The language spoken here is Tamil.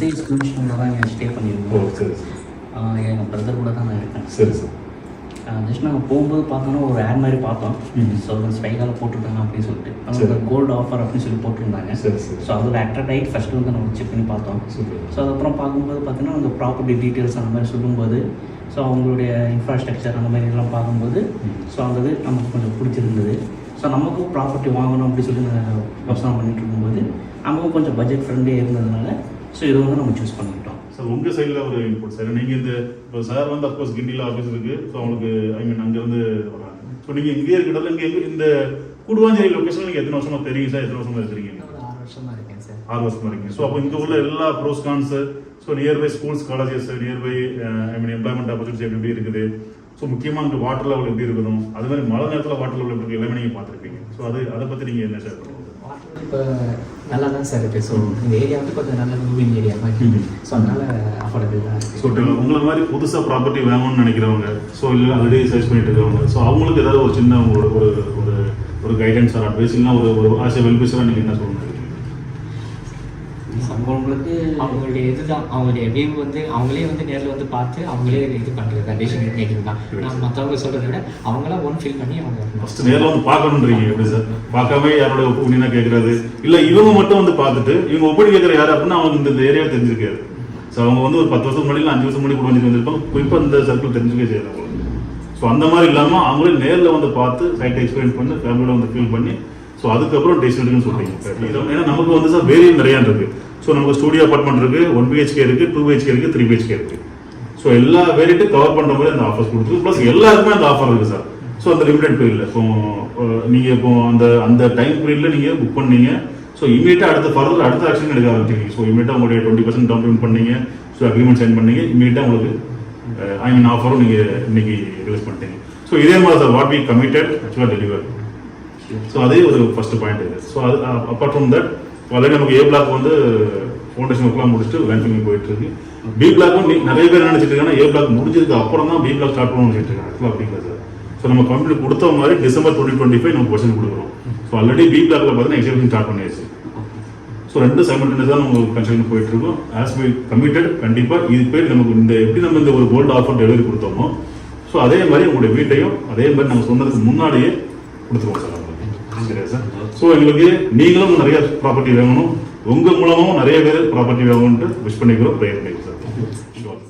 இசை ஸ்டூடியோவில் தான் ஸ்டே பண்ணியிருக்கோம். சரி எங்கள் பிரதர் கூட தான் நான் இருக்கேன். சரி சார். ஜஸ்ட் நாங்கள் போகும்போது பார்த்தோன்னா ஒரு ஆட் மாதிரி பார்த்தோம். ஸோ ஒரு ஸ்பைக்கால் போட்டிருக்காங்க அப்படின்னு சொல்லிட்டு அவங்க கோல்டு ஆஃபர் அப்படின்னு சொல்லி போட்டிருந்தாங்க. சரி சரி. ஸோ அதோட அட்ராக்ட் ஆகி ஃபஸ்ட்டு வந்து நம்ம செக் பண்ணி பார்த்தோம். ஸோ அதுக்கப்புறம் பார்க்கும்போது பார்த்தீங்கன்னா அந்த ப்ராப்பர்ட்டி டீட்டெயில்ஸ் அந்த மாதிரி சொல்லும்போது ஸோ அவங்களுடைய இன்ஃப்ராஸ்ட்ரக்சர் அந்த மாதிரி எல்லாம் பார்க்கும்போது ஸோ அந்த இது நமக்கு கொஞ்சம் பிடிச்சிருந்தது. ஸோ நமக்கும் ப்ராப்பர்ட்டி வாங்கணும் அப்படின்னு சொல்லி நாங்கள் யோசனை பண்ணிட்டு இருக்கும்போது நமக்கும் கொஞ்சம் பட்ஜெட் ஃப்ரெண்ட்லியாக இருந்ததுனால ஸோ இதை வந்து நம்ம சூஸ் பண்ணிக்கிட்டோம். சார் உங்கள் சைடில் ஒரு இன்புட் சார், நீங்கள் இந்த இப்போ சார் வந்து அஃப்கோர்ஸ் கிண்டியில் ஆஃபீஸ் இருக்குது. ஸோ அவங்களுக்கு அங்கேருந்து வராங்க. ஸோ நீங்கள் இங்கே இருக்கிறதால இங்கே இந்த கூடுவாஞ்சேரி லொக்கேஷனில் நீங்கள் எத்தனை வருஷமாக தெரியும் சார்? எத்தனை வருஷமாக இருக்கிறீங்க? 6 வருஷமாக இருக்கேன் சார். 6 வருஷமாக இருக்கீங்க. ஸோ அப்போ இங்கே உள்ள எல்லா pros cons, so nearby schools colleges, nearby employment opportunity எப்படி இருக்குது, ஸோ முக்கியமாக அங்கே வாட்டர் லெவல் எப்படி இருக்கணும், அது மாதிரி மழை நேரத்தில் வாட்டர் லெவல் எப்படி இருக்குது எல்லாமே நீங்கள் பார்த்துருப்பீங்க. ஸோ அதை பற்றி நீங்கள் என்ன ஷேர் பண்ணுங்கள்? இப்போ நல்லா தான் சார் இருக்குது. ஸோ இந்த ஏரியா வந்து கொஞ்சம் நல்ல மூவிங் ஏரியா மாதிரி. ஸோ அதனால் அஃபோர்டபுள் தான் இருக்குது. ஸோ உங்களை மாதிரி புதுசாக ப்ராப்பர்ட்டி வேணும்னு நினைக்கிறவங்க, ஸோ இல்லை ஆல்ரெடி சர்ச் பண்ணிட்டு இருக்கவங்க, ஸோ அவங்களுக்கு ஏதாவது ஒரு சின்ன ஒரு ஒரு ஒரு கைடன்ஸ் ஆர் அட்வைஸ் இல்லைனா ஒரு ஆசை வெல்பிஷராக நீங்கள் என்ன சொல்லணும்? அவங்களுக்கு அவங்களுடைய இதுதான், அவங்களுடைய வியூ வந்து அவங்களே வந்து நேரில் வந்து பார்த்து அவங்களே இது பண்ணுறது தான், டெசிஷன் மேக்கிங் தான். நான் மற்றவங்க சொல்கிறத விட அவங்களாம் ஒன் ஃபீல் பண்ணி அவங்க ஃபஸ்ட்டு நேரில் வந்து பார்க்கணுன்றீங்க. எப்படி சார் பார்க்காம யாரோட ஒப்பீனியனாக கேட்குறது இல்லை, இவங்க மட்டும் வந்து பார்த்துட்டு இவங்க ஒப்பீனியன் கேட்குற யார் அப்படின்னா அவங்க இந்த ஏரியாவை தெரிஞ்சிருக்காரு. ஸோ அவங்க வந்து ஒரு 10 வருஷம் முன்னாடி 5 வருஷம் முன்னாடி கூட வந்திருப்பாங்க, குறிப்பாக இந்த சர்க்கிள் தெரிஞ்சுக்கே செய்யறாங்க. ஸோ அந்த மாதிரி இல்லாமல் அவங்களே நேரில் வந்து பார்த்து சைட்டை எக்ஸ்பீரியன்ஸ் பண்ணி ஃபேமிலியோட வந்து ஃபீல் பண்ணி ஸோ அதுக்கப்புறம் டெசிஷன் எடுக்குன்னு சொல்றீங்க. ஏன்னா நமக்கு வந்து சார் வேரியன் நிறையா இருக்குது. ஸோ நமக்கு ஸ்டூடியோ அப்பார்ட்மெண்ட் இருக்குது, 1 BHK இருக்குது, 2 BHK இருக்குது, 3 BHK இருக்குது. ஸோ எல்லா வேரியட்டும் கவர் பண்ணுற மாதிரி அந்த ஆஃபர்ஸ் கொடுத்துருக்கு. ப்ளஸ் எல்லாருக்குமே அந்த ஆஃபர் இருக்குது சார். ஸோ அந்த லிமிடெட் பீரியடில் இப்போ நீங்கள் இப்போ அந்த டைம் பீரியடில் நீங்கள் புக் பண்ணீங்க. ஸோ இமீடியட்டாக அடுத்த ஆக்ஷன் எடுக்க ஆரம்பிச்சிருக்கீங்க. ஸோ இமீடியட்டாக உங்களுடைய 20% டவுன் பேமெண்ட் பண்ணீங்க. ஸோ அக்ரிமெண்ட் சைன் பண்ணீங்க. இமீடியட்டாக உங்களுக்கு ஆஃபரும் நீங்கள் இன்னைக்கு ரிலீஸ் பண்ணிட்டீங்க. ஸோ இதே மாதிரி சார் வாட் வி கமிட்டட் ஆக்சுவலாக டெலிவர். ஸோ அதே ஒரு ஃபர்ஸ்ட் பாயிண்ட் இது. ஸோ அது அப்பார்ட் ஃப்ரம் தட் ஆல்ரெடி நமக்கு ஏ பிளாக் வந்து ஃபவுண்டேஷன் ஒர்க்லாம் முடிச்சுட்டு லேண்டிங் போயிட்டு இருக்கு. பி பிளாக்கும் நிறைய பேர் நினைச்சிட்டு இருக்காங்க ஏ பிளாக் முடிஞ்சதுக்கு அப்புறம் தான் பி பிளாக் ஸ்டார்ட் பண்ணணும்னு நினைச்சிட்டு இருக்காங்க. ஆக்சுவலாக அப்படிங்களா சார்? ஸோ நம்ம கம்ப்ளீட் கொடுத்த மாதிரி டிசம்பர் 2025 நம்ம பர்சன்ட் கொடுக்குறோம். ஸோ ஆல்ரெடி பி பிளாக்ல பார்த்தீங்கன்னா எக்ஸிபிஷன் ஸ்டார்ட் பண்ணியாச்சு. ஸோ 2 சைமல்டேனியஸாக நம்ம கன்ஸ்ட்ரக்ஷன் போயிட்டு இருக்கோம். ஆஸ் பை கமிட்டட் கண்டிப்பாக இது பேர் நமக்கு எப்படி நம்ம இந்த ஒரு கோல்டு ஆஃபர் டெலிவரி கொடுத்தோமோ ஸோ அதே மாதிரி உங்களுடைய வீட்டையும் அதே மாதிரி நம்ம சொன்னதுக்கு முன்னாடியே கொடுத்துருவோம் சார். சரியா சார்? ஸோ எங்களுக்கு நீங்களும் நிறைய ப்ராப்பர்ட்டி வேணும், உங்கள் மூலமும் நிறைய பேர் ப்ராப்பர்ட்டி வேணும்னு விஷ் பண்ணிக்கிறோம், ப்ரேயர் பண்ணிக்கிறோம் சார்.